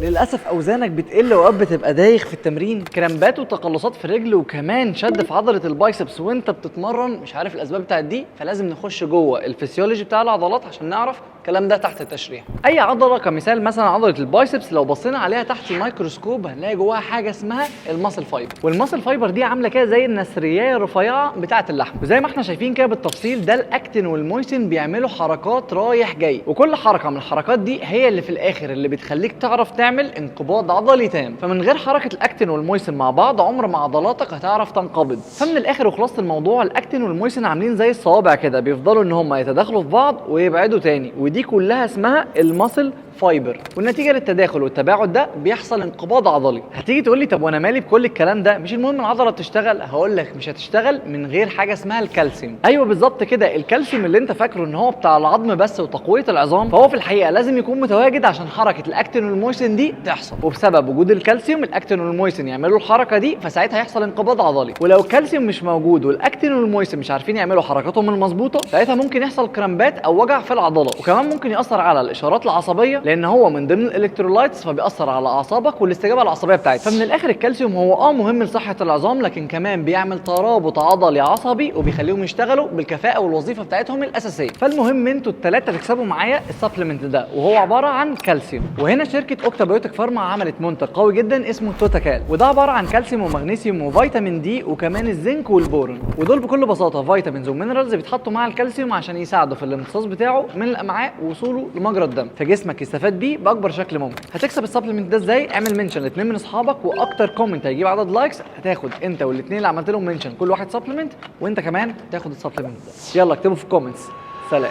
للاسف اوزانك بتقل واوقات بتبقى دايخ في التمرين، كرامبات وتقلصات في الرجل، وكمان شد في عضله البايسبس وانت بتتمرن مش عارف الاسباب بتاعت دي. فلازم نخش جوه الفسيولوجي بتاع العضلات عشان نعرف الكلام ده تحت التشريح. اي عضله كمثال مثلا عضله البايسبس لو بصينا عليها تحت الميكروسكوب هنلاقي جواها حاجه اسمها الماسل فايبر، والماسل فايبر دي عامله كده زي النسريايه الرفيعه بتاعه اللحم، وزي ما احنا شايفين كده بالتفصيل ده الاكتين والمويسين بيعملوا حركات رايح جاي، وكل حركه من الحركات دي هي اللي في الاخر اللي بتخليك تعرف تعمل انقباض عضلي تام. فمن غير حركه الاكتين والمويسين مع بعض عمر ما عضلاتك هتعرف تنقبض. فمن الاخر وخلاصه الموضوع الاكتين والمويسين عاملين زي الصوابع كده، بيفضلوا ان هم يتداخلوا في بعض ويبعدوا تاني، ودي كلها اسمها الماسل فايبر. والنتيجه للتداخل والتباعد ده بيحصل انقباض عضلي. هتيجي تقول لي طب وانا مالي بكل الكلام ده؟ مش المهم العضله بتشتغل؟ هقول لك مش هتشتغل من غير حاجه اسمها الكالسيوم. ايوه بالظبط كده، الكالسيوم اللي انت فاكره ان هو بتاع العظم بس وتقويه العظام، فهو في الحقيقه لازم يكون متواجد عشان حركه الاكتين والمويسين دي تحصل، وبسبب وجود الكالسيوم الاكتين والمويسين يعملوا الحركه دي، فساعتها يحصل انقباض عضلي. ولو الكالسيوم مش موجود والاكتين والمويسين مش عارفين يعملوا حركاتهم المظبوطه، ساعتها ممكن يحصل كرامبات او وجع في العضله، وكمان ممكن ياثر على الاشارات العصبيه لان هو من ضمن الالكترولايتس، فبيأثر على اعصابك والاستجابه العصبيه بتاعتك. فمن الاخر الكالسيوم هو مهم لصحه العظام، لكن كمان بيعمل ترابط عضلي عصبي وبيخليهم يشتغلوا بالكفاءه والوظيفه بتاعتهم الاساسيه. فالمهم انتوا الثلاثه تكسبوا معايا السبلمنت ده، وهو عباره عن كالسيوم. وهنا شركه اوكتابيوتيك فارما عملت منتج قوي جدا اسمه توتاكال، وده عباره عن كالسيوم ومغنيسيوم وفيتامين دي وكمان الزنك والبورون، ودول بكل بساطه فيتامينز ومينرالز بيتحطوا مع الكالسيوم عشان يساعدوا في الامتصاص بتاعه من الامعاء ووصوله لمجرى الدم، فجسمك يستفاد بيه باكبر شكل ممكن. هتكسب السبلمنت ده ازاي؟ اعمل منشن لاثنين من اصحابك، واكتر كومنت هيجيب عدد لايكس هتاخد انت والاثنين اللي عملت لهم منشن كل واحد سبلمنت، وانت كمان تاخد السبلمنت ده. يلا اكتبوا في الكومنتس. سلام.